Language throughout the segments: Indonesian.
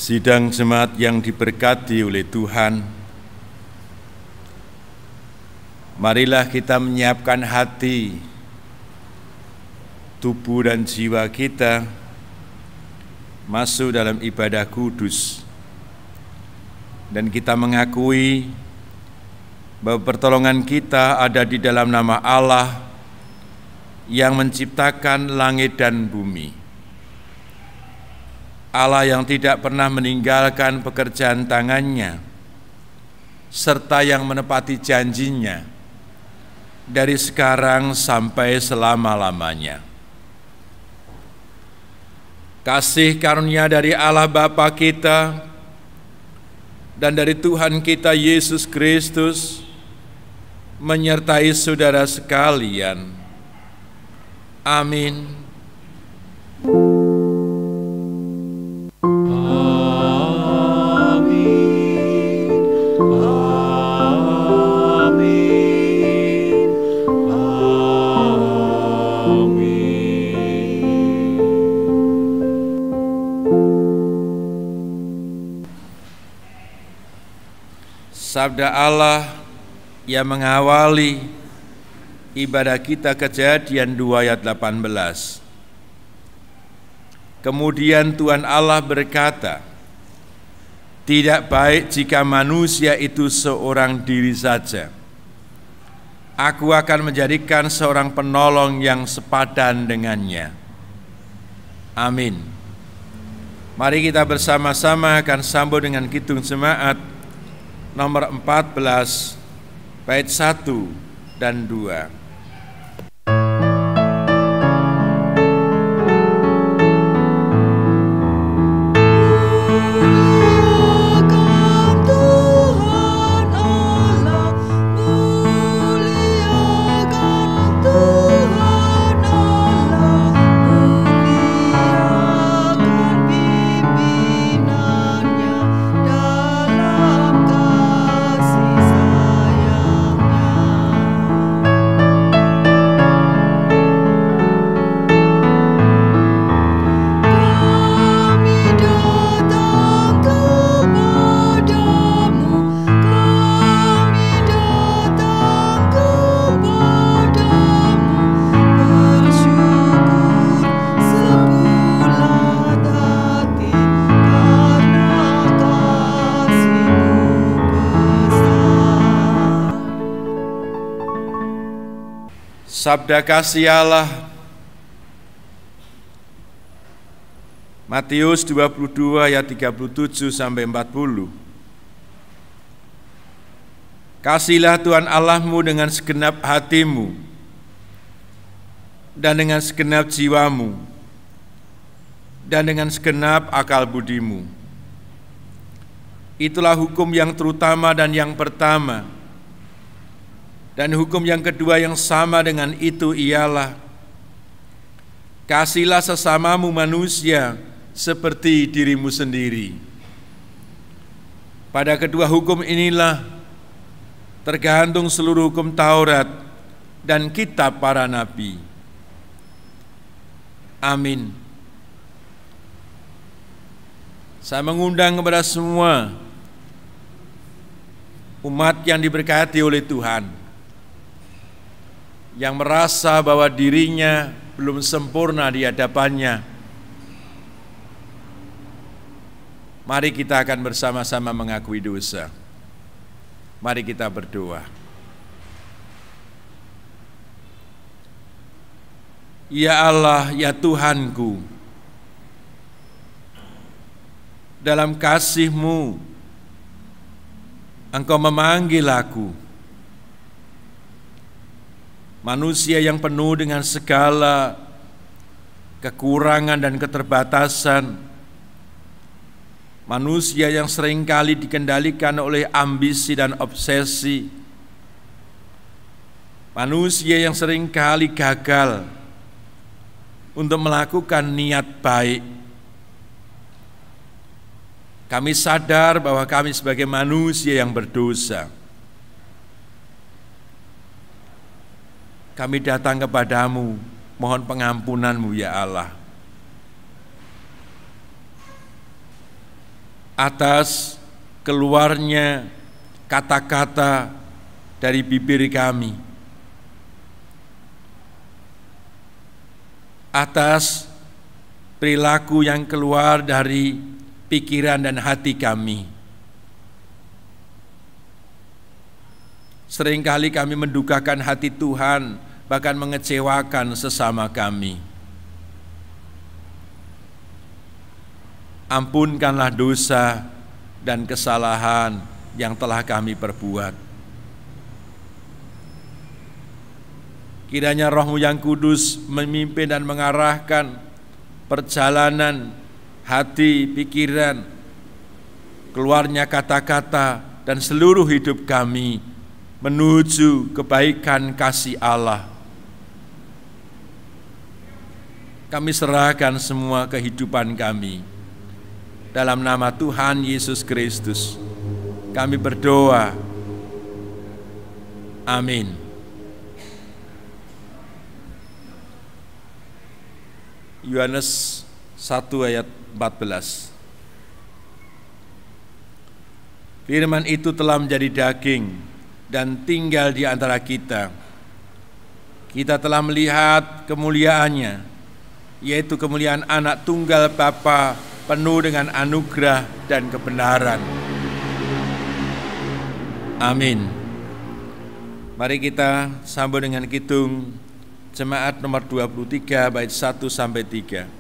Sidang jemaat yang diberkati oleh Tuhan, marilah kita menyiapkan hati, tubuh dan jiwa kita masuk dalam ibadah kudus, dan kita mengakui bahwa pertolongan kita ada di dalam nama Allah yang menciptakan langit dan bumi. Allah yang tidak pernah meninggalkan pekerjaan tangannya, serta yang menepati janjinya dari sekarang sampai selama-lamanya. Kasih karunia dari Allah Bapa kita dan dari Tuhan kita Yesus Kristus menyertai saudara sekalian. Amin. Sabda Allah yang mengawali ibadah kita Kejadian 2 ayat 18. Kemudian Tuhan Allah berkata, "Tidak baik jika manusia itu seorang diri saja. Aku akan menjadikan seorang penolong yang sepadan dengannya." Amin. Mari kita bersama-sama akan sambung dengan Kidung Jemaat nomor 14, bait 1 dan 2. Sabda kasih Allah, Matius 22 ayat 37 sampai 40. Kasihlah Tuhan Allahmu dengan segenap hatimu dan dengan segenap jiwamu dan dengan segenap akal budimu. Itulah hukum yang terutama dan yang pertama. Dan hukum yang kedua yang sama dengan itu ialah, kasihlah sesamamu manusia seperti dirimu sendiri. Pada kedua hukum inilah tergantung seluruh hukum Taurat dan kitab para nabi. Amin. Saya mengundang kepada semua umat yang diberkati oleh Tuhan, yang merasa bahwa dirinya belum sempurna di hadapannya, mari kita akan bersama-sama mengakui dosa. Mari kita berdoa. Ya Allah, ya Tuhanku, dalam kasih-Mu Engkau memanggil aku, manusia yang penuh dengan segala kekurangan dan keterbatasan, manusia yang seringkali dikendalikan oleh ambisi dan obsesi, manusia yang seringkali gagal untuk melakukan niat baik. Kami sadar bahwa kami sebagai manusia yang berdosa. Kami datang kepadamu, mohon pengampunan-Mu ya Allah. atas keluarnya kata-kata dari bibir kami, atas perilaku yang keluar dari pikiran dan hati kami. Seringkali kami mendukakan hati Tuhan, bahkan mengecewakan sesama kami. Ampunkanlah dosa dan kesalahan yang telah kami perbuat. Kiranya Roh-Mu yang kudus memimpin dan mengarahkan perjalanan hati, pikiran, keluarnya kata-kata dan seluruh hidup kami menuju kebaikan kasih Allah. Kami serahkan semua kehidupan kami dalam nama Tuhan Yesus Kristus. Kami berdoa. Amin. Yohanes 1 ayat 14. Firman itu telah menjadi daging dan tinggal di antara kita. Kita telah melihat kemuliaannya, yaitu kemuliaan anak tunggal Bapa, penuh dengan anugerah dan kebenaran. Amin. Mari kita sambung dengan kidung Jemaat nomor 23 bait 1 sampai 3.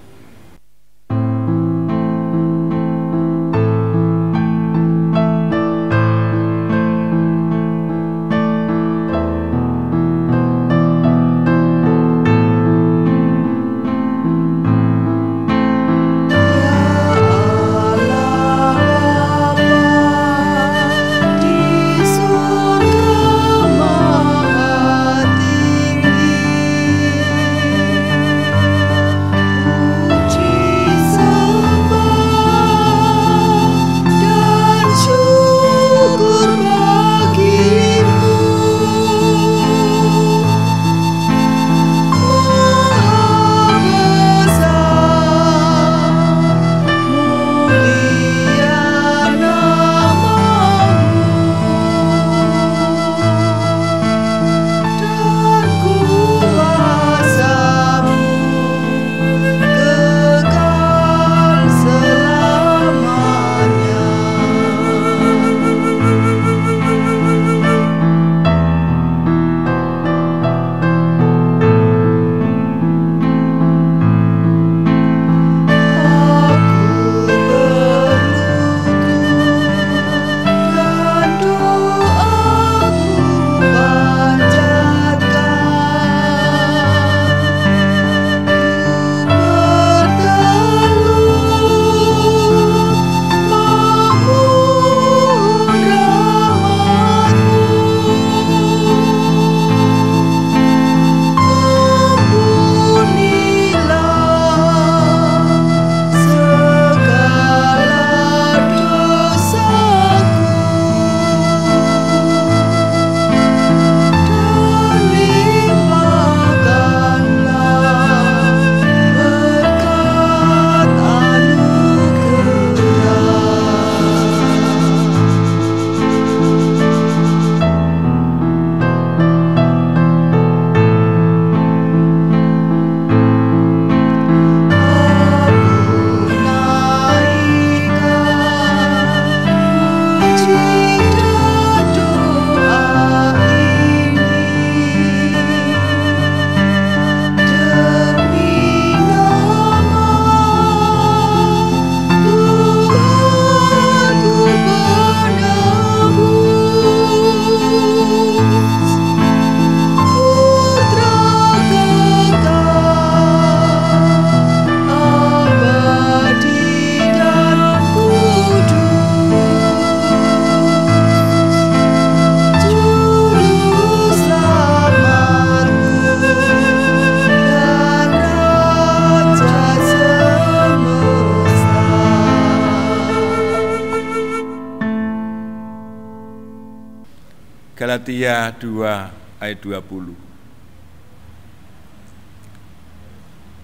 Galatia 2 ayat 20.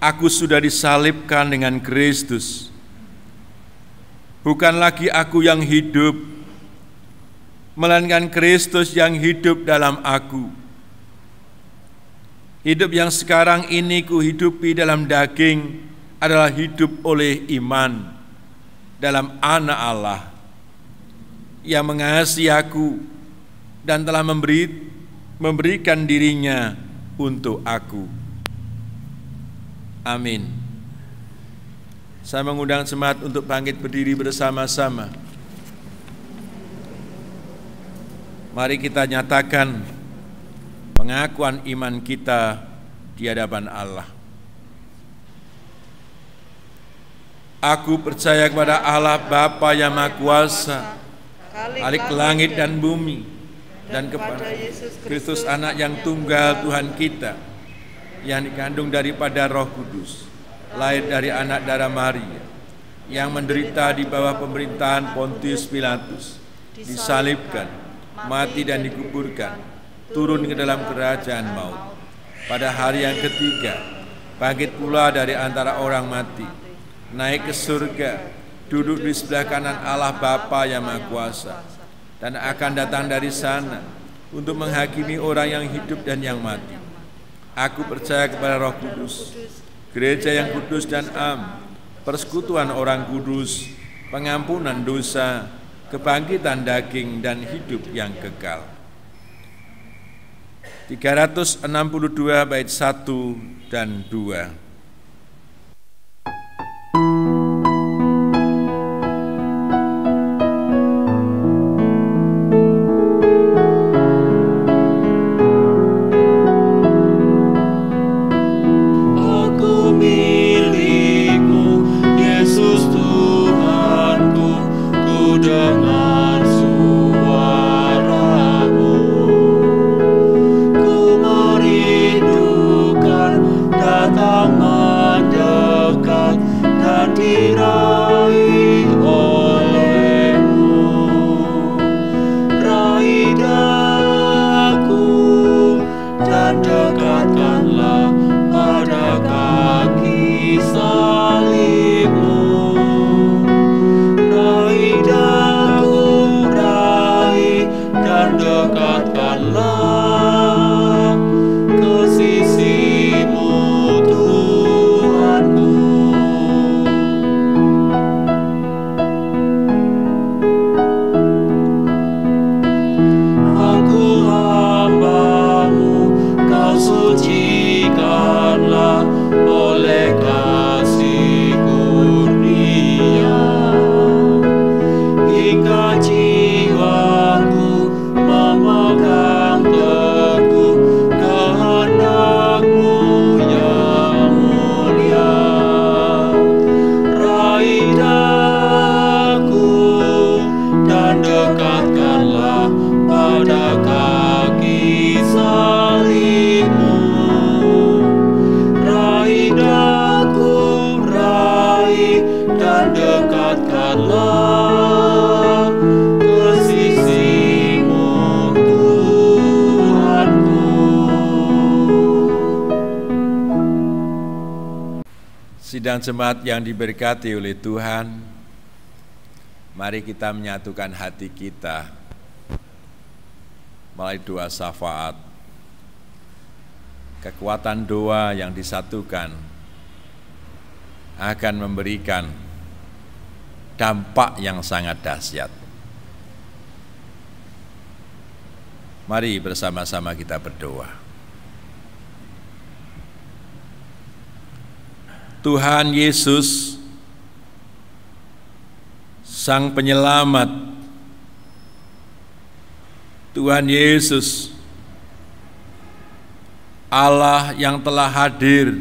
Aku sudah disalibkan dengan Kristus. Bukan lagi aku yang hidup, melainkan Kristus yang hidup dalam aku. Hidup yang sekarang ini kuhidupi dalam daging adalah hidup oleh iman dalam Anak Allah yang mengasihi aku dan telah memberikan dirinya untuk aku. Amin. Saya mengundang jemaat untuk bangkit berdiri bersama-sama. Mari kita nyatakan pengakuan iman kita di hadapan Allah. Aku percaya kepada Allah Bapa yang Maha Kuasa, Khalik langit dan bumi, dan kepada Yesus Kristus Anak yang tunggal Tuhan kita, yang dikandung daripada Roh Kudus, lahir dari anak darah Maria, yang menderita di bawah pemerintahan Pontius Pilatus, disalibkan, mati dan dikuburkan, turun ke dalam kerajaan maut. Pada hari yang ketiga, bangkit pula dari antara orang mati, naik ke surga, duduk di sebelah kanan Allah Bapa yang Maha Kuasa, dan akan datang dari sana untuk menghakimi orang yang hidup dan yang mati. Aku percaya kepada Roh Kudus, gereja yang kudus dan am, persekutuan orang kudus, pengampunan dosa, kebangkitan daging dan hidup yang kekal. 362 bait 1 dan 2. Sidang jemaat yang diberkati oleh Tuhan, mari kita menyatukan hati kita melalui doa syafaat. Kekuatan doa yang disatukan akan memberikan dampak yang sangat dahsyat. Mari bersama-sama kita berdoa. Tuhan Yesus, Sang Penyelamat, Tuhan Yesus, Allah yang telah hadir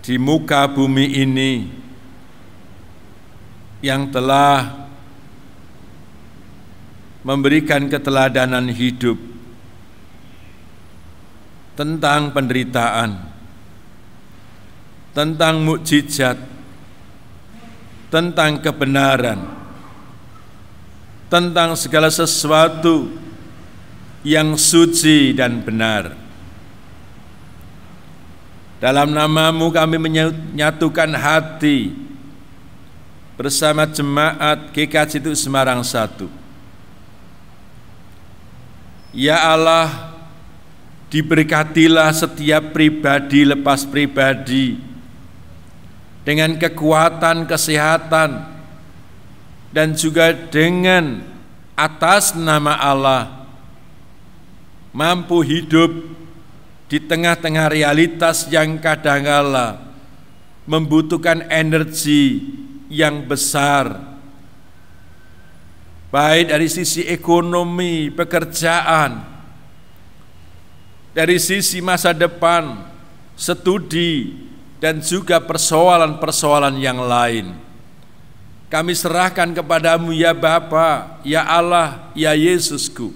di muka bumi ini, yang telah memberikan keteladanan hidup tentang penderitaan, tentang mukjizat, tentang kebenaran, tentang segala sesuatu yang suci dan benar. Dalam nama-Mu kami menyatukan hati bersama jemaat GKJ itu Semarang 1. Ya Allah, diberkatilah setiap pribadi lepas pribadi dengan kekuatan, kesehatan, dan juga dengan atas nama Allah mampu hidup di tengah-tengah realitas yang kadangkala membutuhkan energi yang besar, baik dari sisi ekonomi, pekerjaan, dari sisi masa depan, studi, dan juga persoalan-persoalan yang lain. Kami serahkan kepadamu ya Bapa, ya Allah, ya Yesusku.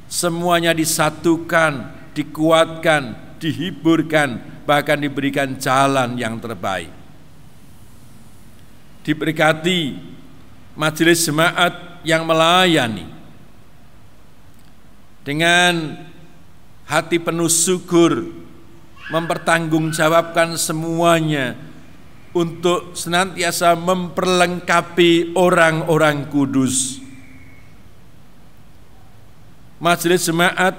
Semuanya disatukan, dikuatkan, dihiburkan, bahkan diberikan jalan yang terbaik. Diberkati majelis jemaat yang melayani dengan hati penuh syukur, mempertanggungjawabkan semuanya untuk senantiasa memperlengkapi orang-orang kudus. Majelis jemaat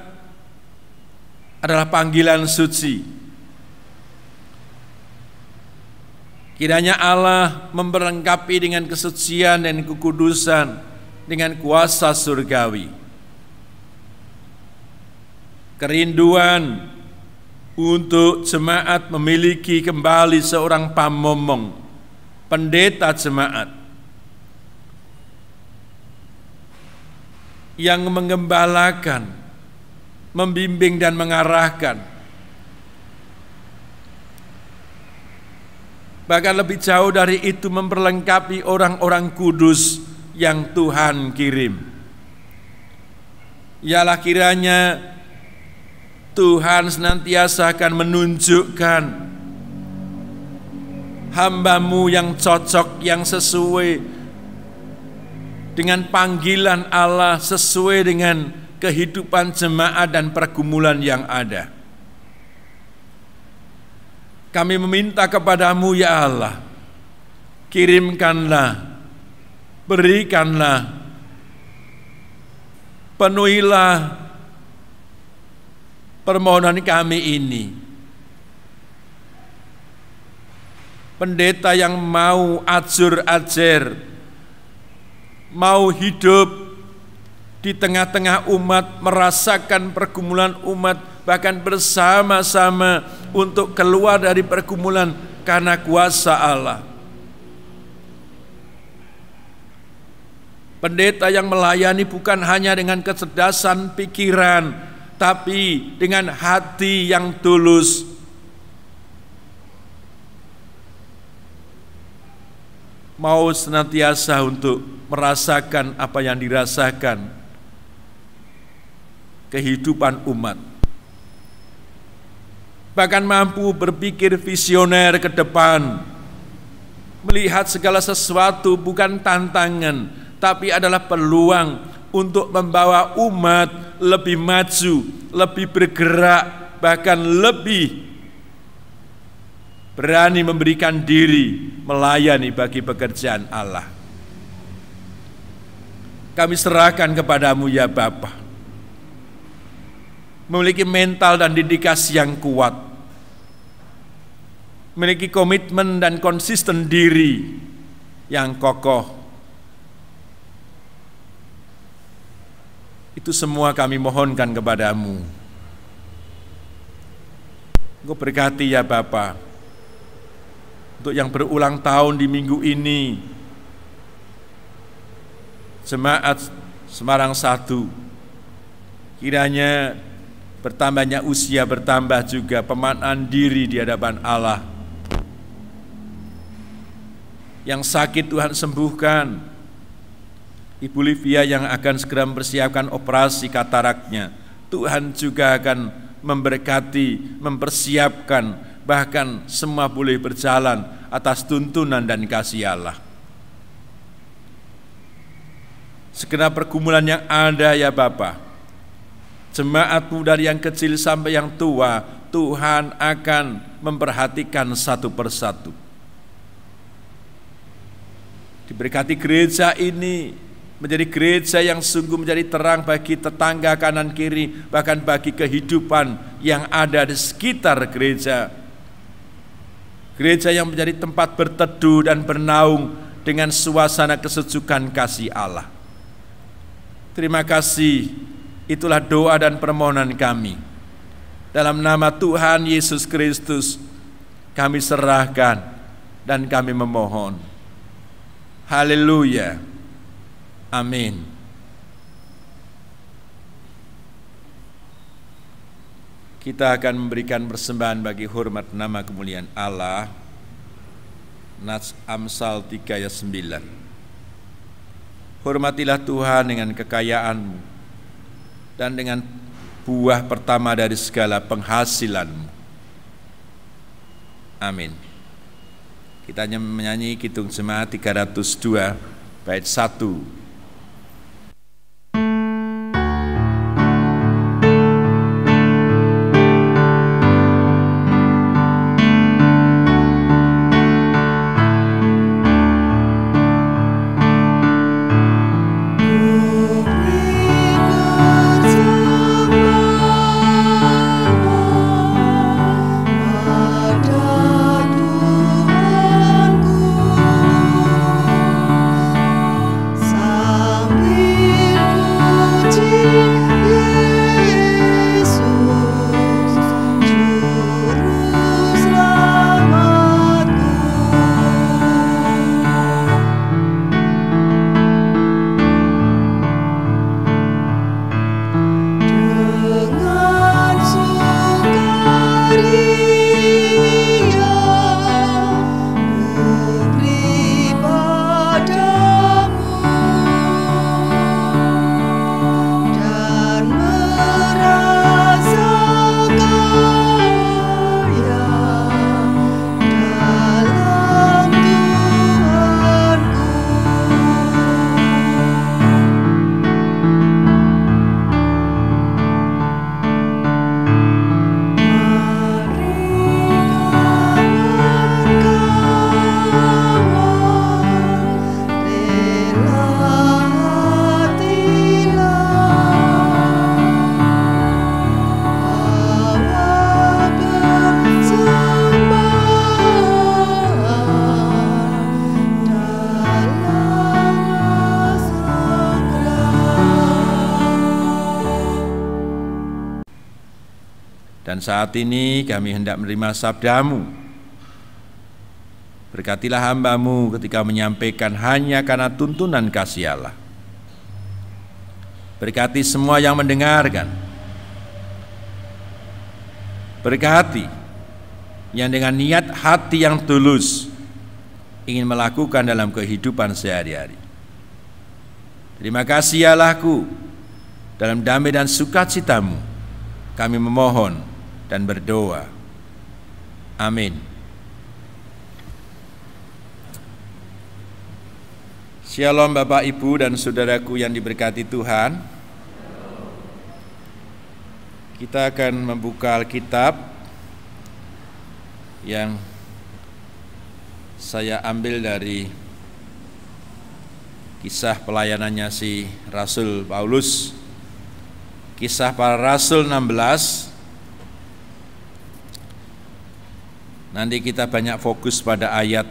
adalah panggilan suci. Kiranya Allah memperlengkapi dengan kesucian dan kekudusan dengan kuasa surgawi. Kerinduan untuk jemaat memiliki kembali seorang pamomong, pendeta jemaat yang menggembalakan, membimbing dan mengarahkan. Bahkan lebih jauh dari itu, memperlengkapi orang-orang kudus yang Tuhan kirim. Ialah kiranya Tuhan senantiasa akan menunjukkan hamba-Mu yang cocok, yang sesuai dengan panggilan Allah, sesuai dengan kehidupan jemaat dan pergumulan yang ada. Kami meminta kepadamu ya Allah, kirimkanlah, berikanlah, penuhilah permohonan kami ini. Pendeta yang mau ajur-ajar, mau hidup di tengah-tengah umat, merasakan pergumulan umat, bahkan bersama-sama untuk keluar dari pergumulan karena kuasa Allah. Pendeta yang melayani bukan hanya dengan kecerdasan pikiran, tapi dengan hati yang tulus. Mau senantiasa untuk merasakan apa yang dirasakan kehidupan umat. Bahkan mampu berpikir visioner ke depan, melihat segala sesuatu bukan tantangan, tapi adalah peluang untuk membawa umat lebih maju, lebih bergerak, bahkan lebih berani memberikan diri melayani bagi pekerjaan Allah. Kami serahkan kepadamu ya Bapa, memiliki mental dan dedikasi yang kuat, memiliki komitmen dan konsisten diri yang kokoh. Itu semua kami mohonkan kepadamu. Engkau berkati ya Bapa, untuk yang berulang tahun di minggu ini, Jemaat Semarang 1, kiranya bertambahnya usia, bertambah juga pemaknaan diri di hadapan Allah. Yang sakit Tuhan sembuhkan. Ibu Livia yang akan segera mempersiapkan operasi kataraknya, Tuhan juga akan memberkati, mempersiapkan, bahkan semua boleh berjalan atas tuntunan dan kasih Allah. Segenap pergumulan yang ada ya Bapa, jemaat-Mu dari yang kecil sampai yang tua, Tuhan akan memperhatikan satu persatu. Diberkati gereja ini menjadi gereja yang sungguh menjadi terang bagi tetangga kanan kiri, bahkan bagi kehidupan yang ada di sekitar gereja. Gereja yang menjadi tempat berteduh dan bernaung dengan suasana kesejukan kasih Allah. Terima kasih, itulah doa dan permohonan kami. Dalam nama Tuhan Yesus Kristus kami serahkan dan kami memohon. Haleluya. Amin. Kita akan memberikan persembahan bagi hormat nama kemuliaan Allah. Nats Amsal 3 ayat 9. Hormatilah Tuhan dengan kekayaanmu dan dengan buah pertama dari segala penghasilanmu. Amin. Kita menyanyi Kidung Jemaat 302 bait 1. Dan saat ini kami hendak menerima sabdamu. Berkatilah hamba-Mu ketika menyampaikan hanya karena tuntunan kasih Allah. Berkati semua yang mendengarkan. Berkati yang dengan niat hati yang tulus ingin melakukan dalam kehidupan sehari-hari. Terima kasih Allahku, dalam damai dan sukacita-Mu kami memohon dan berdoa. Amin. Shalom Bapak, Ibu, dan saudaraku yang diberkati Tuhan. Kita akan membuka Alkitab yang saya ambil dari kisah pelayanannya si Rasul Paulus. Kisah para Rasul 16. Nanti kita banyak fokus pada ayat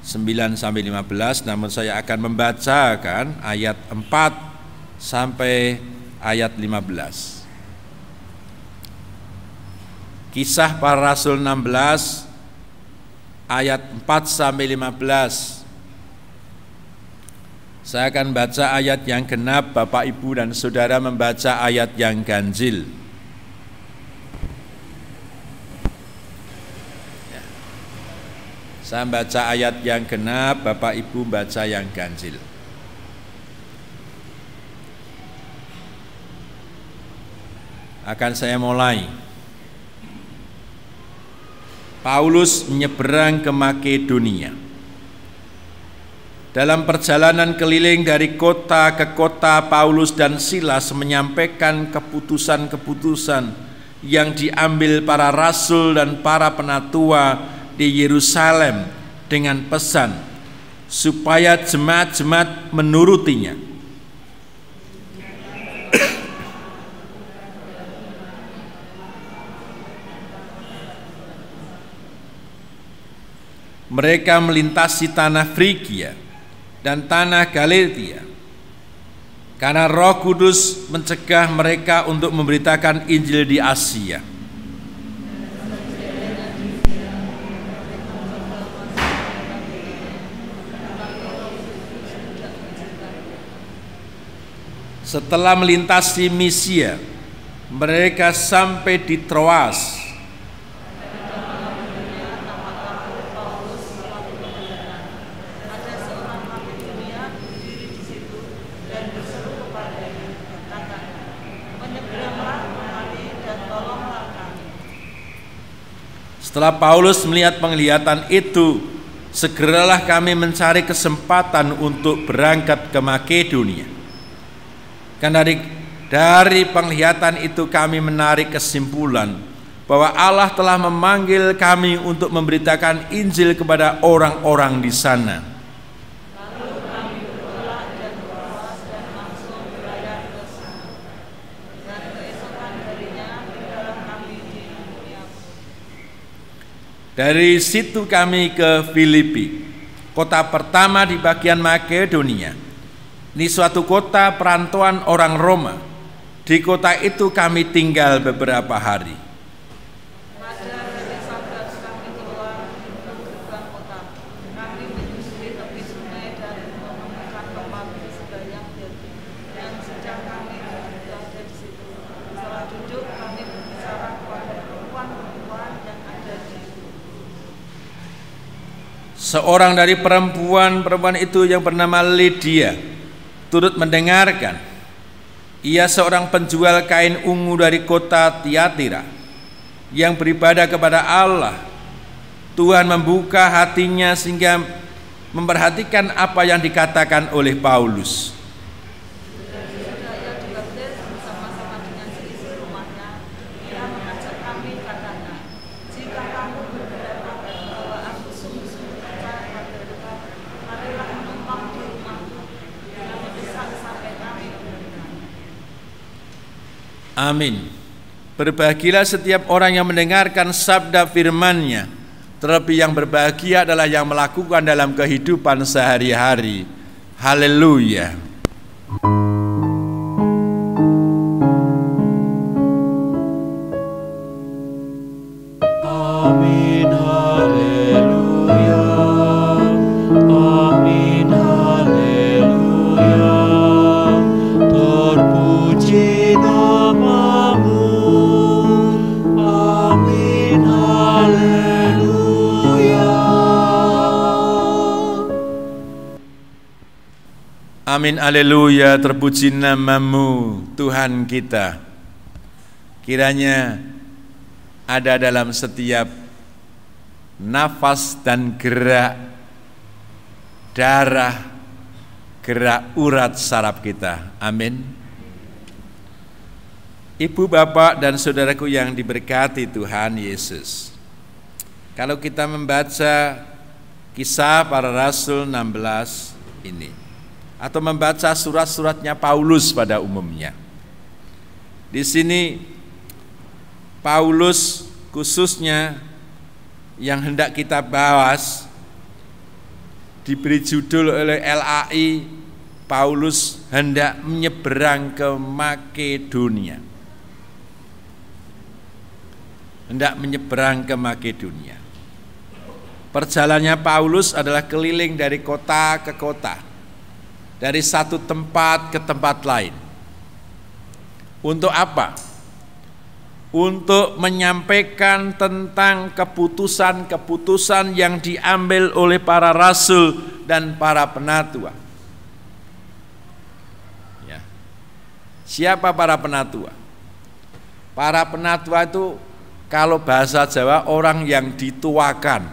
9 sampai 15, namun saya akan membacakan ayat 4 sampai ayat 15. Kisah para Rasul 16 ayat 4 sampai 15. Saya akan baca ayat yang genap, Bapak, Ibu, dan Saudara membaca ayat yang ganjil. Saya baca ayat yang genap, Bapak Ibu baca yang ganjil. Akan saya mulai. Paulus menyeberang ke Makedonia. Dalam perjalanan keliling dari kota ke kota, Paulus dan Silas menyampaikan keputusan-keputusan yang diambil para rasul dan para penatua di Yerusalem dengan pesan supaya jemaat-jemaat menurutinya. Mereka melintasi tanah Frigia dan tanah Galatia, karena Roh Kudus mencegah mereka untuk memberitakan Injil di Asia. Setelah melintasi Misia, mereka sampai di Troas. Setelah Paulus melihat penglihatan itu, segeralah kami mencari kesempatan untuk berangkat ke Makedonia. Kan dari penglihatan itu kami menarik kesimpulan bahwa Allah telah memanggil kami untuk memberitakan Injil kepada orang-orang di sana. Dari situ kami ke Filipi, kota pertama di bagian Makedonia. Ini suatu kota perantauan orang Roma. Di kota itu kami tinggal beberapa hari. Seorang dari perempuan itu yang bernama Lydia turut mendengarkan. Ia seorang penjual kain ungu dari kota Tiatira yang beribadah kepada Allah. Tuhan membuka hatinya sehingga memperhatikan apa yang dikatakan oleh Paulus. Amin. Berbahagialah setiap orang yang mendengarkan sabda firman-Nya. Terlebih yang berbahagia adalah yang melakukan dalam kehidupan sehari-hari. Haleluya. Amin. Haleluya. Amin. Haleluya. Terpuji namamu. Amin. Haleluya. Amin. Haleluya. Terpuji namamu Tuhan kita. Kiranya ada dalam setiap nafas dan gerak darah, gerak urat saraf kita. Amin. Ibu, bapak, dan saudaraku yang diberkati Tuhan Yesus, kalau kita membaca Kisah Para Rasul 16 ini, atau membaca surat-suratnya Paulus pada umumnya, di sini Paulus khususnya yang hendak kita bahas diberi judul oleh LAI, Paulus hendak menyeberang ke Makedonia. Hendak menyeberang ke Makedonia. Perjalanannya Paulus adalah keliling dari kota ke kota, dari satu tempat ke tempat lain. Untuk apa? Untuk menyampaikan tentang keputusan-keputusan yang diambil oleh para rasul dan para penatua. Ya. Siapa para penatua? Para penatua itu kalau bahasa Jawa orang yang dituakan,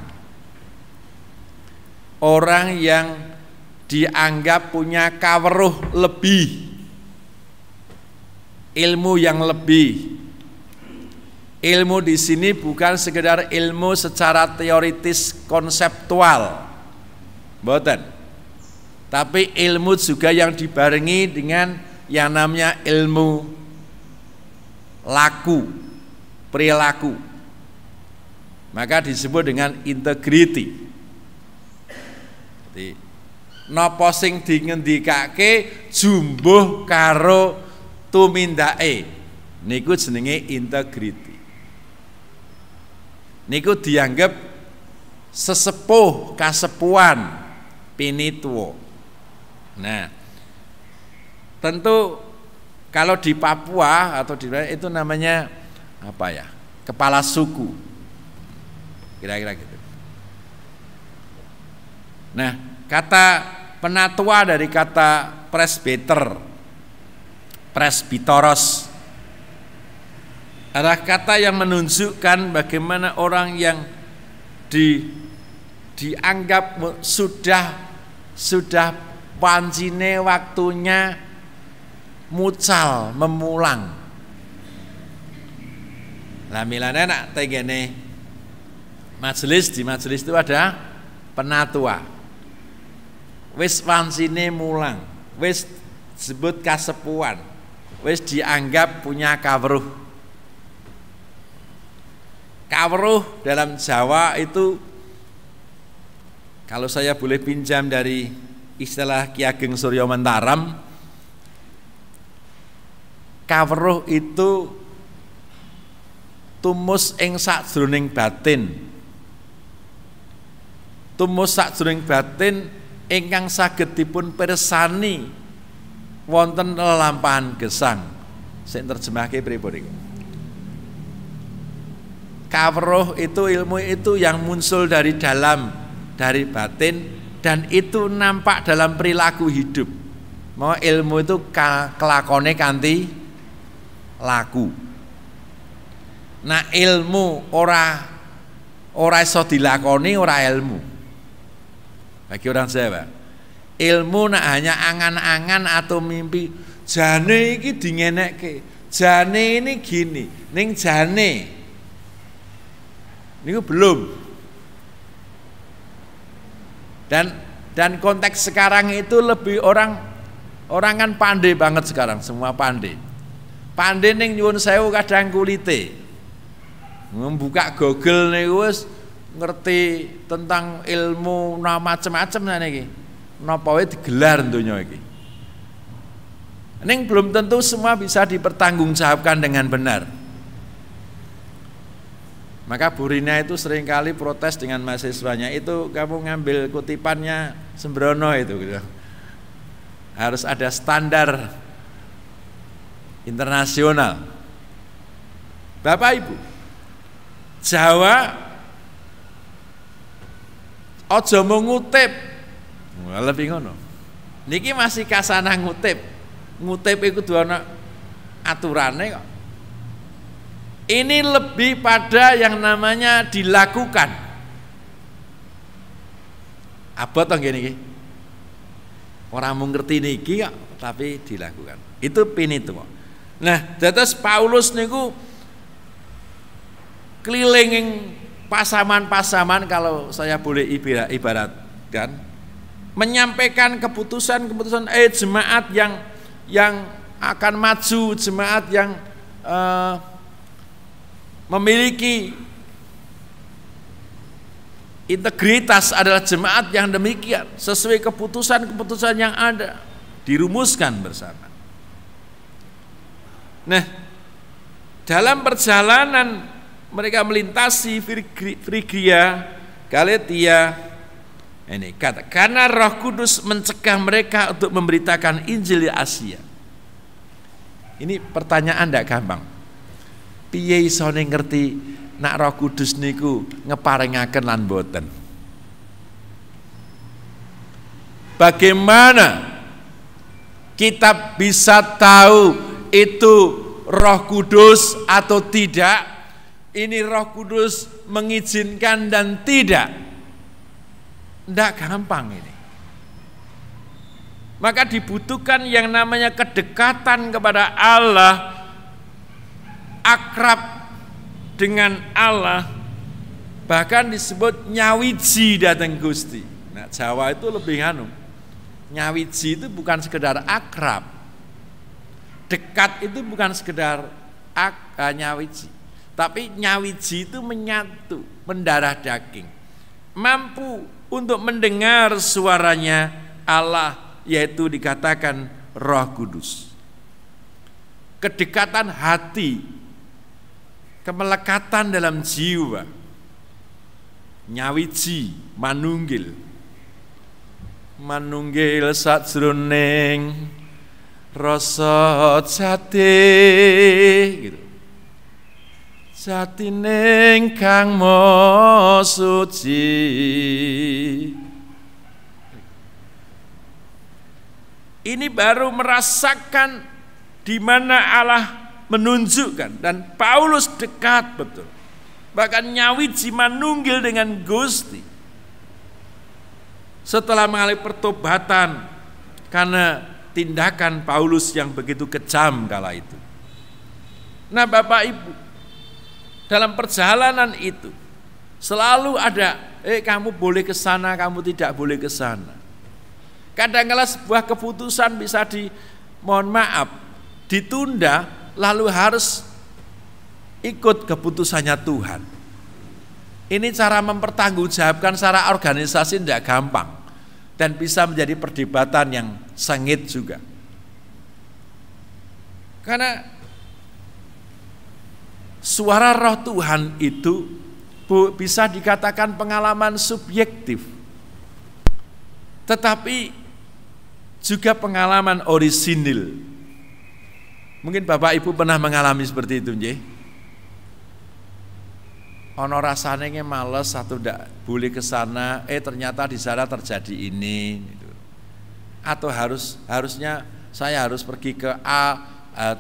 orang yang dianggap punya kaweruh lebih, ilmu yang lebih. Ilmu di sini bukan sekedar ilmu secara teoritis konseptual, mboten. tapi ilmu juga yang dibarengi dengan yang namanya ilmu laku, perilaku. Maka disebut dengan integrity. Jadi napa sing dingendikake jumbuh karo tumindake niku jenenge integrity. Niku dianggap sesepuh kasepuhan pinituwo. Nah, tentu kalau di Papua atau di itu namanya apa ya? Kepala suku. Kira-kira gitu. Nah, kata penatua dari kata presbiter, presbiteros adalah kata yang menunjukkan bagaimana orang yang dianggap sudah pancine waktunya mucal memulang. Lah milane nak tengene majelis, di majelis itu ada penatua. Wis pancine mulang, wis disebut kasepuhan, wis dianggap punya kawruh. Kawruh dalam Jawa itu, kalau saya boleh pinjam dari istilah Ki Ageng Surya Mentaram, kawruh itu tumus ing sakjroning batin. Tumus sakjroning batin ingkang saged dipun pirsani wonten lelampahan gesang. Sing terjemahke pripun iki? Kawruh itu ilmu itu yang muncul dari dalam, dari batin, dan itu nampak dalam perilaku hidup. Mau ilmu itu kelakone kanthi laku. Nah, ilmu ora iso dilakoni, ora ilmu. Bagi orang Jawa, ilmu nak hanya angan-angan atau mimpi. Jane iki dingenekke, jane ini gini, ning jane niku belum. Dan konteks sekarang itu lebih orang kan pandai banget sekarang, semua pandai. Pandai ning nyuwun sewu kadang kulite. Membuka Google niku wis ngerti tentang ilmu macam-macam niki. Napa wae digelar donya iki. Ning belum tentu semua bisa dipertanggungjawabkan dengan benar. Maka Bu Rina itu seringkali protes dengan mahasiswanya, itu kamu ngambil kutipannya sembrono itu gitu. Harus ada standar internasional. Bapak Ibu, Jawa aja mau ngutip. Lebih ngono. Niki masih kasana ngutip. Ngutip iku kudu ana aturane kok. Ini lebih pada yang namanya dilakukan. Abot to ngene iki. Ora mung ngerti niki kok, tapi dilakukan. Itu pinituwa. Nah, dados Paulus niku keliling pasaman-pasaman, kalau saya boleh ibaratkan, menyampaikan keputusan-keputusan jemaat yang akan maju, jemaat yang memiliki integritas adalah jemaat yang demikian, sesuai keputusan-keputusan yang ada, dirumuskan bersama. Nah, dalam perjalanan mereka melintasi Frigia, Galatia, ini kata, karena Roh Kudus mencegah mereka untuk memberitakan Injil di Asia. Ini pertanyaan tidak gampang. Piye isone ngerti nak Roh Kudus niku ngeparingaken lan boten? Bagaimana kita bisa tahu itu Roh Kudus atau tidak? Ini Roh Kudus mengizinkan dan tidak. Tidak gampang ini. Maka dibutuhkan yang namanya kedekatan kepada Allah, akrab dengan Allah, bahkan disebut nyawiji dateng Gusti. Nah, Jawa itu lebih Nyawiji itu bukan sekedar akrab. Dekat itu bukan sekedar nyawiji. Tapi nyawiji itu menyatu, mendarah daging. Mampu untuk mendengar suaranya Allah, yaitu dikatakan Roh Kudus. Kedekatan hati, kemelekatan dalam jiwa. Nyawiji, manunggil sajroning rasa jati gitu. Jatine kang mo suci. Ini baru merasakan di mana Allah menunjukkan, dan Paulus dekat betul. Bahkan nyawiji manunggil dengan Gusti. Setelah mengalami pertobatan karena tindakan Paulus yang begitu kejam kala itu. Nah, Bapak Ibu, dalam perjalanan itu selalu ada, kamu boleh ke sana, kamu tidak boleh ke sana. Kadang-kala sebuah keputusan bisa ditunda, lalu harus ikut keputusannya Tuhan. Ini cara mempertanggungjawabkan secara organisasi tidak gampang dan bisa menjadi perdebatan yang sengit juga. Karena suara Roh Tuhan itu bisa dikatakan pengalaman subjektif, tetapi juga pengalaman orisinil. Mungkin Bapak Ibu pernah mengalami seperti itu, nggih. Ono rasanya males atau tidak boleh ke sana, ternyata di sana terjadi ini, gitu. Atau harusnya saya harus pergi ke A,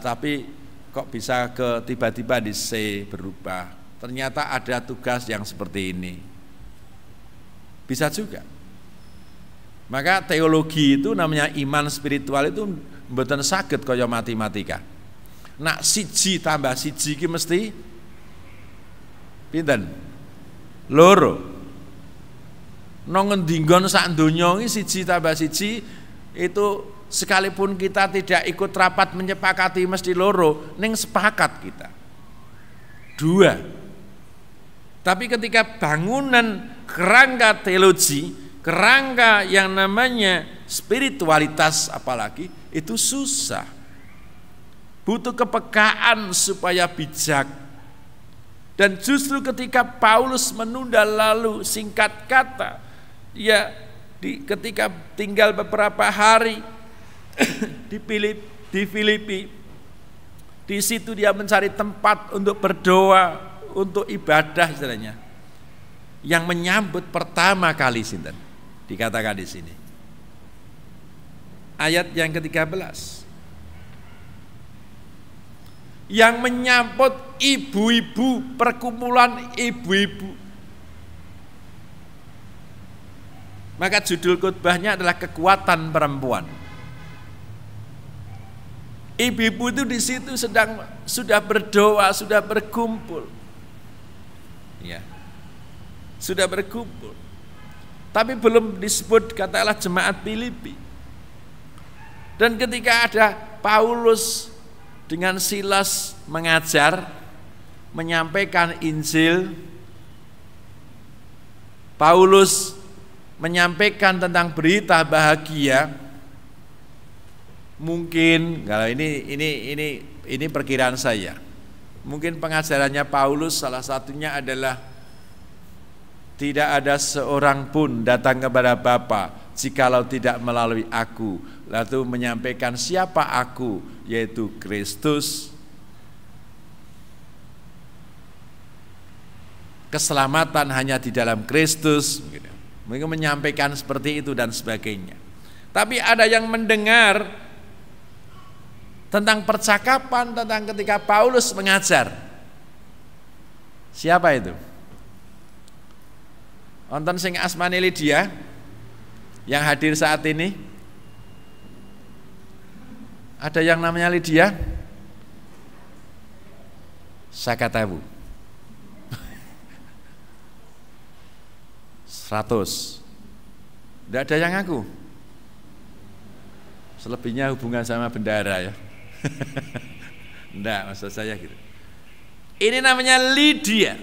tapi kok bisa ke tiba-tiba di C berubah. Ternyata ada tugas yang seperti ini. Bisa juga. Maka teologi itu namanya iman spiritual itu mboten saged kaya matematika. Nak siji tambah siji ki mesti pinten? Loro. Nang ngendi nggon sak donya iki siji tambah siji itu sekalipun kita tidak ikut rapat menyepakati mesti loro, ning sepakat kita. 2. Tapi ketika bangunan kerangka teologi, kerangka yang namanya spiritualitas apalagi, itu susah. Butuh kepekaan supaya bijak. Dan justru ketika Paulus menunda, lalu singkat kata, ketika tinggal beberapa hari di Filipi, di situ dia mencari tempat untuk berdoa, untuk ibadah istilahnya. Yang menyambut pertama kali sinten dikatakan di sini. Ayat yang ke-13. Yang menyambut ibu-ibu, perkumpulan ibu-ibu. Maka judul khotbahnya adalah kekuatan perempuan. Ibu-ibu itu di situ sudah berdoa, sudah berkumpul. Ya. Sudah berkumpul. Tapi belum disebut katakanlah jemaat Filipi. Dan ketika ada Paulus dengan Silas mengajar, menyampaikan Injil, Paulus menyampaikan tentang berita bahagia. Mungkin kalau ini perkiraan saya. Mungkin pengajarannya Paulus salah satunya adalah tidak ada seorang pun datang kepada Bapa jikalau tidak melalui aku. Lalu menyampaikan siapa aku, yaitu Kristus. Keselamatan hanya di dalam Kristus. Mungkin menyampaikan seperti itu dan sebagainya. Tapi ada yang mendengar tentang percakapan tentang ketika Paulus mengajar. Siapa itu? Wonten sing asmane Lydia yang hadir saat ini? Ada yang namanya Lydia? Saya katakan 100. Tidak ada yang ngaku. Selebihnya hubungan sama bendara ya. Enggak, maksud saya gitu. Ini namanya Lydia.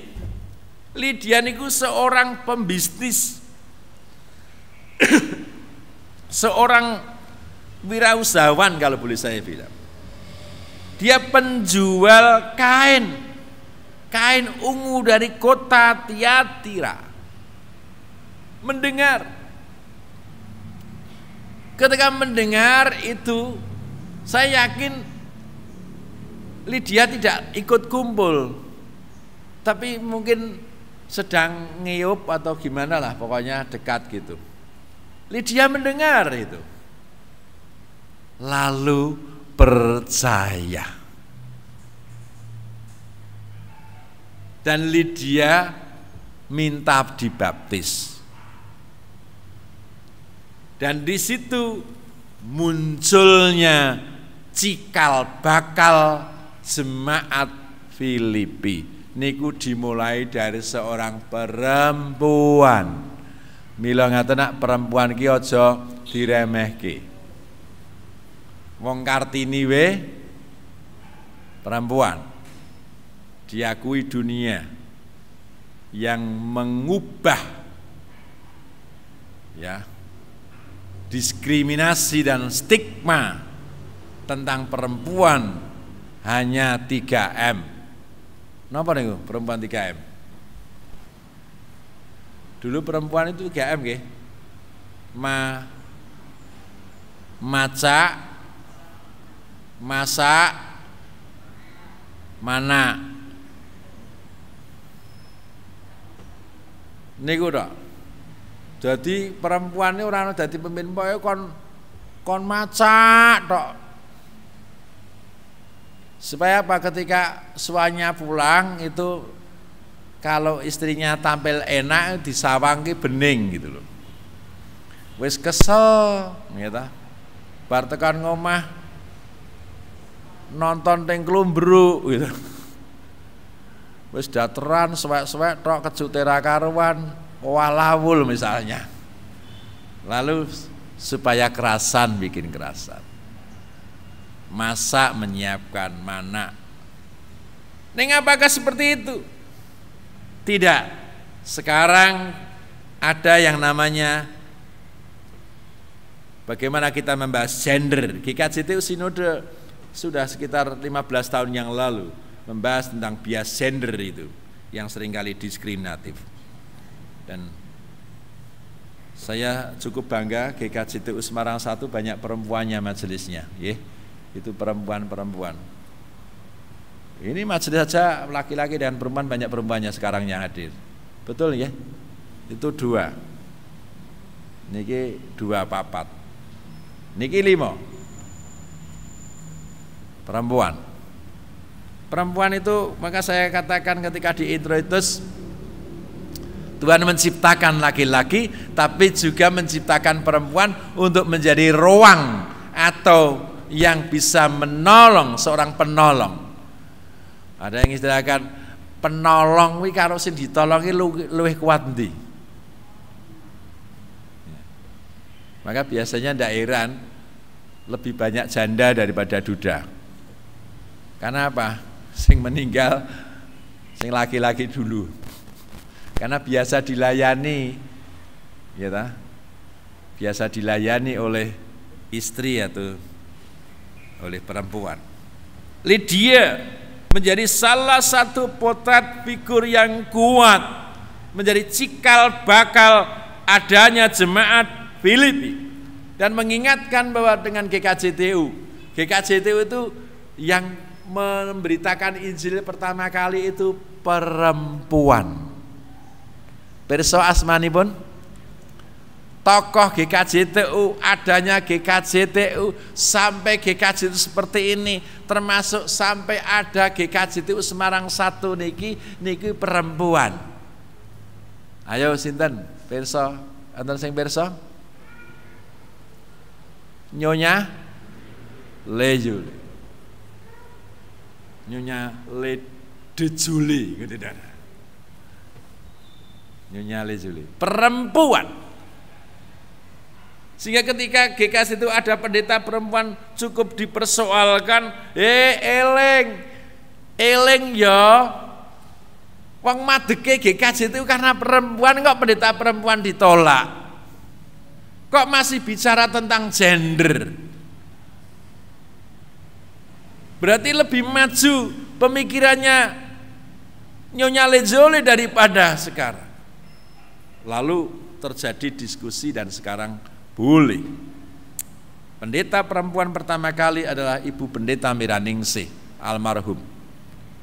Lydia niku seorang pembisnis. Seorang wirausahawan kalau boleh saya bilang. Dia penjual kain ungu dari kota Tiatira. Mendengar. Ketika mendengar itu, saya yakin Lydia tidak ikut kumpul, tapi mungkin sedang ngeyup atau gimana lah, pokoknya dekat gitu. Lydia mendengar itu, lalu percaya. Dan Lydia minta dibaptis. Dan di situ munculnya cikal bakal jemaat Filipi. Niku dimulai dari seorang perempuan. Mila ngaten nak perempuan ki aja diremehke. Wong Kartini we perempuan diakui dunia yang mengubah ya diskriminasi dan stigma tentang perempuan hanya 3M. Napa niku perempuan 3M? Dulu perempuan itu 3M nggih. Maca, masak, mana. Niku tok. Jadi perempuan ini orang dadi pemimpin pokoke kon maca tok. Supaya apa? Ketika suaminya pulang itu kalau istrinya tampil enak disawangke bening gitu loh. Wis kesel gitu. Bar tekan ngomah nonton teng klumbruk gitu. Wis dateran suwek-suwek tok kejute ra karuan, walawul misalnya. Lalu supaya kerasan bikin kerasan. Masak menyiapkan mana. Ning apakah seperti itu? Tidak. Sekarang ada yang namanya bagaimana kita membahas gender. GKJT Sinode sudah sekitar 15 tahun yang lalu membahas tentang bias gender itu yang seringkali diskriminatif. Dan saya cukup bangga GKJT Semarang 1 banyak perempuannya majelisnya, itu perempuan-perempuan. Ini majelis saja laki-laki dan perempuan banyak perempuannya sekarang yang hadir. Betul ya? Itu 2. Niki 2 papat. Niki 5. Perempuan. Perempuan itu maka saya katakan ketika di introitus Tuhan menciptakan laki-laki tapi juga menciptakan perempuan untuk menjadi ruang atau yang bisa menolong, seorang penolong. Ada yang istilahkan penolong kuwi karo sing ditolongi luwih kuat ndi. Maka biasanya ndak heran lebih banyak janda daripada duda. Karena apa? Sing meninggal sing laki-laki dulu. Karena biasa dilayani ya ta? Biasa dilayani oleh istri atau oleh perempuan. Lydia menjadi salah satu potret figur yang kuat, menjadi cikal bakal adanya jemaat Filipi dan mengingatkan bahwa dengan GKJTU itu yang memberitakan Injil pertama kali itu perempuan. Pirsa asmanipun tokoh GKJTU, adanya GKJTU sampai GKJTU seperti ini, termasuk sampai ada GKJTU Semarang 1 niki perempuan. Ayo sinten pirsa, enten sing pirsa? Nyonya Lejuli. Nyonya Ledejuli gitu dah. Nyonya Lejuli. Perempuan. Sehingga ketika GKS itu ada pendeta perempuan cukup dipersoalkan, eleng ya, wong madeke GKS itu karena perempuan, kok pendeta perempuan ditolak, kok masih bicara tentang gender. Berarti lebih maju pemikirannya Nyonya Lejole daripada sekarang. Lalu terjadi diskusi dan sekarang boleh. Pendeta perempuan pertama kali adalah Ibu Pendeta Miraningsih almarhum.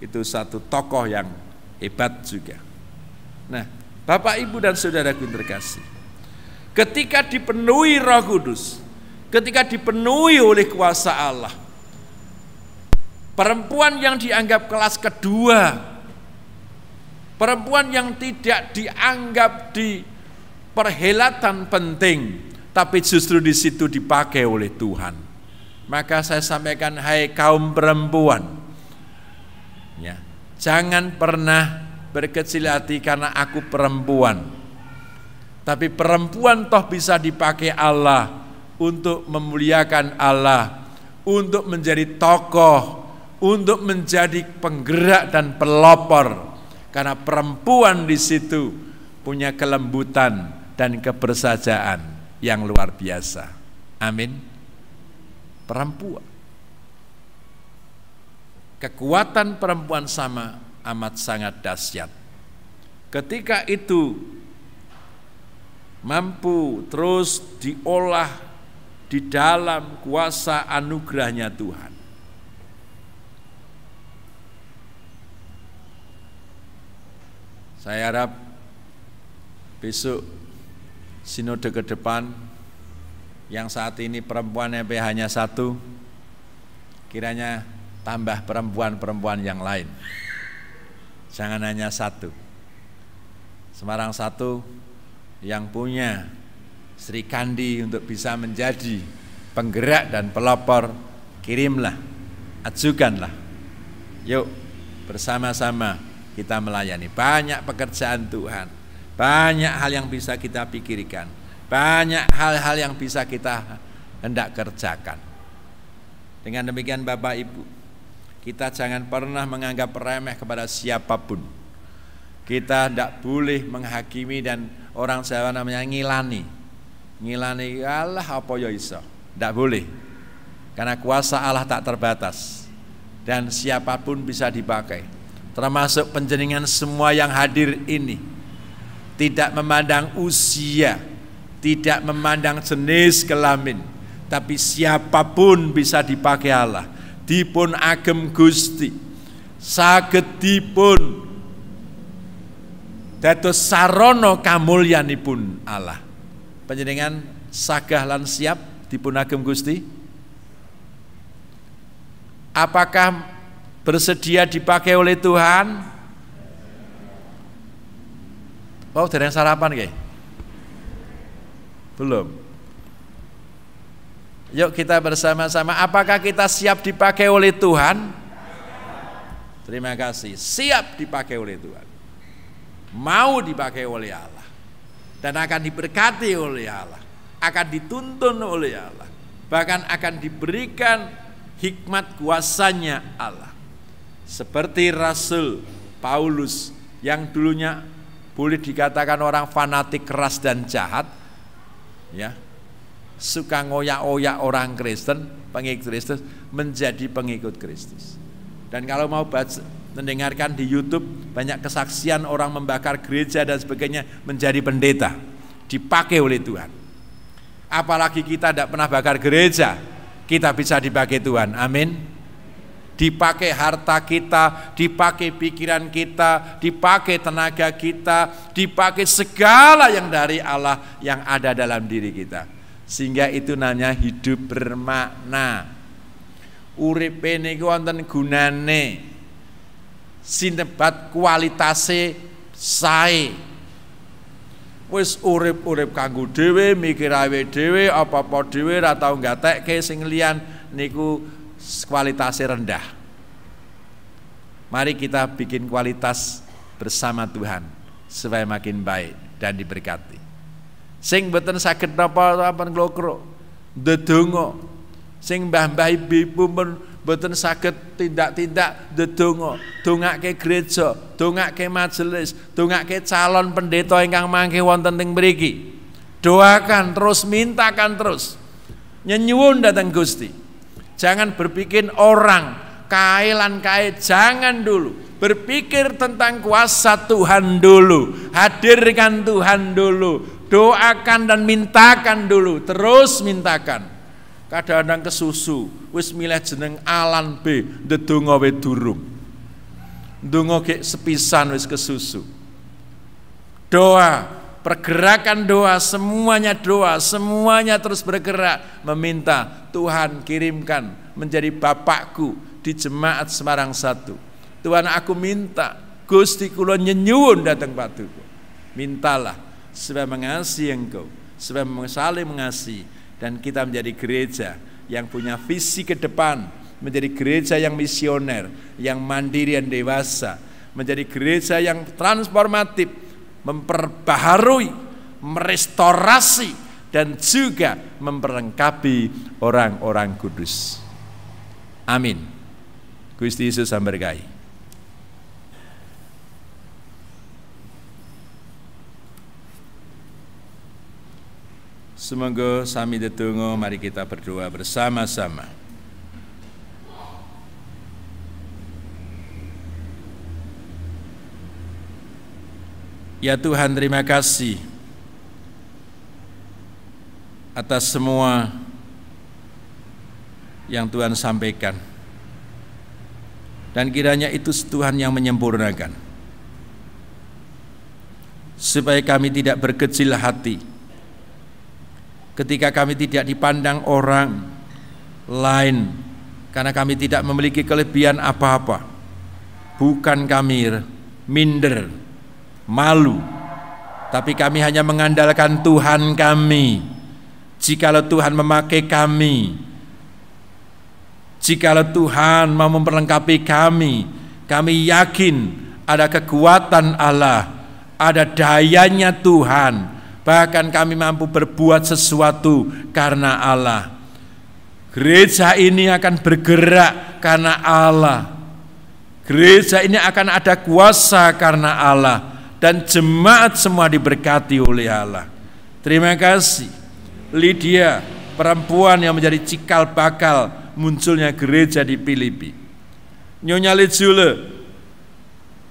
Itu satu tokoh yang hebat juga. Nah, Bapak, Ibu dan saudaraku yang terkasih, ketika dipenuhi Roh Kudus, ketika dipenuhi oleh kuasa Allah, perempuan yang dianggap kelas kedua, perempuan yang tidak dianggap di perhelatan penting, tapi justru di situ dipakai oleh Tuhan. Maka saya sampaikan, hai kaum perempuan, ya, jangan pernah berkecil hati karena aku perempuan. Tapi perempuan toh bisa dipakai Allah untuk memuliakan Allah, untuk menjadi tokoh, untuk menjadi penggerak dan pelopor. Karena perempuan di situ punya kelembutan dan kebersajaan yang luar biasa. Amin. Perempuan. Kekuatan perempuan sama amat sangat dahsyat. Ketika itu mampu terus diolah di dalam kuasa anugerahnya Tuhan. Saya harap besok sinode ke depan yang saat ini perempuan MP hanya satu, kiranya tambah perempuan-perempuan yang lain. Jangan hanya satu. Semarang satu yang punya Sri Kandi untuk bisa menjadi penggerak dan pelopor, kirimlah, ajukanlah. Yuk bersama-sama kita melayani. Banyak pekerjaan Tuhan, banyak hal yang bisa kita pikirkan, banyak hal-hal yang bisa kita hendak kerjakan. Dengan demikian Bapak Ibu, kita jangan pernah menganggap remeh kepada siapapun. Kita tidak boleh menghakimi dan orang Jawa namanya ngilani. Ngilani Allah apa ya iso. Tidak boleh. Karena kuasa Allah tak terbatas. Dan siapapun bisa dipakai. Termasuk panjenengan semua yang hadir ini. Tidak memandang usia, tidak memandang jenis kelamin, tapi siapapun bisa dipakai Allah. Dipun agem Gusti, saged dipun dados sarana kamulyanipun Allah. Panjenengan sagah lan siap dipun agem Gusti? Apakah bersedia dipakai oleh Tuhan? Oh, dereng sarapan nggih? Belum. Yuk kita bersama-sama, apakah kita siap dipakai oleh Tuhan? Terima kasih, siap dipakai oleh Tuhan. Mau dipakai oleh Allah. Dan akan diberkati oleh Allah. Akan dituntun oleh Allah. Bahkan akan diberikan hikmat kuasanya Allah. Seperti Rasul Paulus yang dulunya boleh dikatakan orang fanatik keras dan jahat, ya, suka ngoyak-oyak orang Kristen, pengikut Kristus, menjadi pengikut Kristus. Dan kalau mau baca, mendengarkan di YouTube, banyak kesaksian orang membakar gereja dan sebagainya, menjadi pendeta, dipakai oleh Tuhan. Apalagi kita tidak pernah bakar gereja, kita bisa dipakai Tuhan. Amin. Dipakai harta kita, dipakai pikiran kita, dipakai tenaga kita, dipakai segala yang dari Allah yang ada dalam diri kita. Sehingga itu namanya hidup bermakna. Uripe niku wonten gunane. Sinebat kualitase sae. Wis urip-urip kanggo dhewe, mikir awe dhewe, apa-apa dhewe ra tau gatekke sing liyan niku kualitasnya rendah. Mari kita bikin kualitas bersama Tuhan supaya makin baik dan diberkati. Sing mboten saged napa-napa klokro ndedonga. Sing mbah-mbah ibu pun mboten saged tindak-tindak ndedonga. Dongake gereja, dongake majelis, dongake calon pendeta ingkang mangke wonten ing mriki. Doakan terus, mintakan terus. Nyenyuwun dhateng Gusti. Jangan berpikir orang kae lan kae, jangan dulu. Berpikir tentang kuasa Tuhan dulu, hadirkan Tuhan dulu, doakan dan mintakan dulu, terus mintakan. Kadang-kadang kesusu, wis milih jeneng Alan B, ndedonga we durung. Ndonga gek sepisan wis kesusu. Doa, pergerakan doa, semuanya terus bergerak meminta Tuhan kirimkan menjadi Bapakku di Jemaat Semarang 1. Tuhan, aku minta Gusti kula nyenyuwun dhateng patuku. Mintalah supaya mengasihi Engkau, supaya saling mengasihi, dan kita menjadi gereja yang punya visi ke depan, menjadi gereja yang misioner, yang mandiri dan dewasa, menjadi gereja yang transformatif, memperbaharui, merestorasi, dan juga memperlengkapi orang-orang kudus. Amin. Gusti Yesus memberkati. Semoga sami ndedonga, mari kita berdoa bersama-sama. Ya Tuhan, terima kasih atas semua yang Tuhan sampaikan. Dan kiranya itu Tuhan yang menyempurnakan. Supaya kami tidak berkecil hati ketika kami tidak dipandang orang lain, karena kami tidak memiliki kelebihan apa-apa. Bukan kami minder, malu, tapi kami hanya mengandalkan Tuhan kami. Jikalau Tuhan memakai kami, jikalau Tuhan mau memperlengkapi kami, kami yakin ada kekuatan Allah, ada dayanya Tuhan. Bahkan kami mampu berbuat sesuatu karena Allah. Gereja ini akan bergerak karena Allah. Gereja ini akan ada kuasa karena Allah. Dan jemaat semua diberkati oleh Allah. Terima kasih Lydia, perempuan yang menjadi cikal bakal munculnya gereja di Filipi. Nyonya Lijule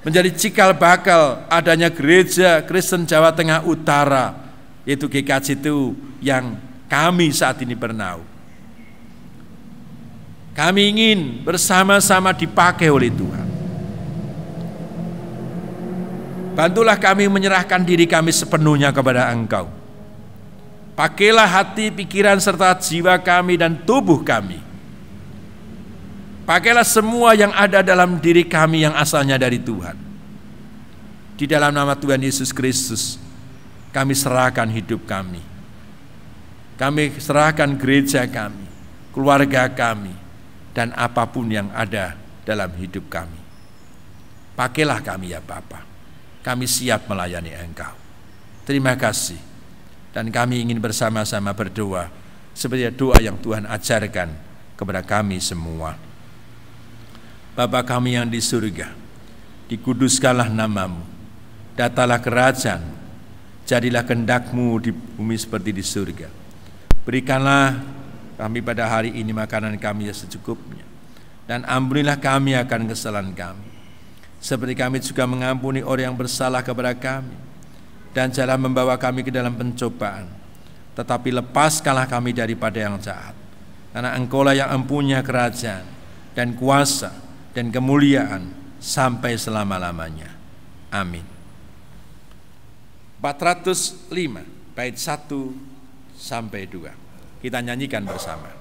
menjadi cikal bakal adanya gereja Kristen Jawa Tengah Utara, yaitu GKJ itu yang kami saat ini bernaung. Kami ingin bersama-sama dipakai oleh Tuhan. Bantulah kami menyerahkan diri kami sepenuhnya kepada Engkau. Pakailah hati, pikiran, serta jiwa kami dan tubuh kami. Pakailah semua yang ada dalam diri kami yang asalnya dari Tuhan. Di dalam nama Tuhan Yesus Kristus, kami serahkan hidup kami. Kami serahkan gereja kami, keluarga kami, dan apapun yang ada dalam hidup kami. Pakailah kami ya Bapa. Kami siap melayani Engkau. Terima kasih. Dan kami ingin bersama-sama berdoa seperti doa yang Tuhan ajarkan kepada kami semua. Bapa kami yang di surga, dikuduskanlah namamu, datanglah kerajaan, jadilah kehendak-Mu di bumi seperti di surga. Berikanlah kami pada hari ini makanan kami yang secukupnya, dan ampunilah kami akan kesalahan kami, seperti kami juga mengampuni orang yang bersalah kepada kami. Dan jangan membawa kami ke dalam pencobaan, tetapi lepaskanlah kami daripada yang jahat. Karena Engkau-lah yang mempunyai kerajaan dan kuasa dan kemuliaan sampai selama-lamanya. Amin. 405 bait 1 sampai 2. Kita nyanyikan bersama.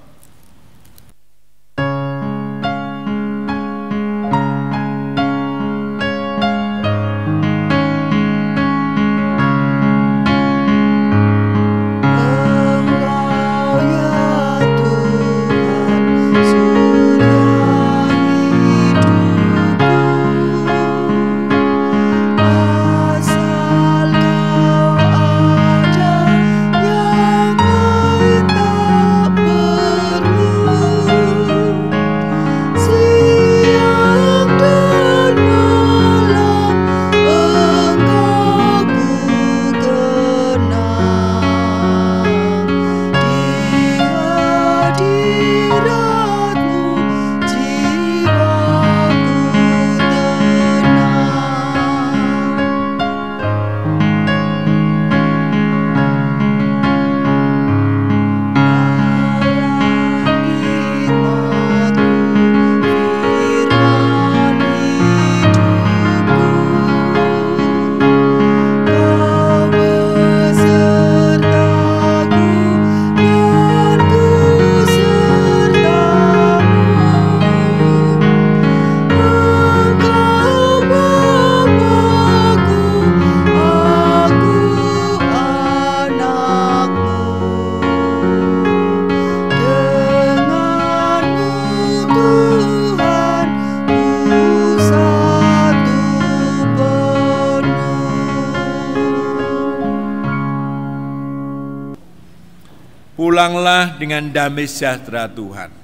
pulanglah dengan damai sejahtera Tuhan.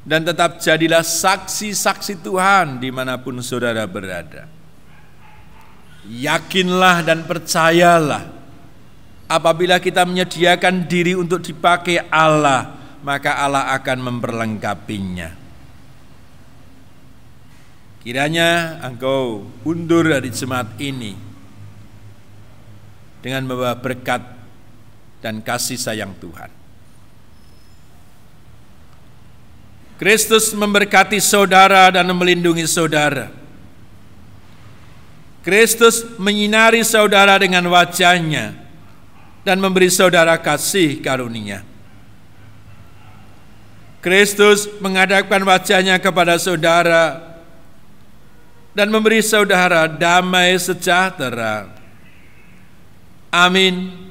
Dan tetap jadilah saksi-saksi Tuhan dimanapun saudara berada. Yakinlah dan percayalah, apabila kita menyediakan diri untuk dipakai Allah, maka Allah akan memperlengkapinya. Kiranya engkau undur dari jemaat ini dengan membawa berkat dan kasih sayang Tuhan. Kristus memberkati saudara dan melindungi saudara. Kristus menyinari saudara dengan wajah-Nya dan memberi saudara kasih karunia. Kristus menghadapkan wajah-Nya kepada saudara dan memberi saudara damai sejahtera. Amin.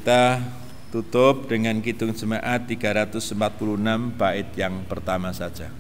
Kita tutup dengan Kidung Jemaat 346 bait yang pertama saja.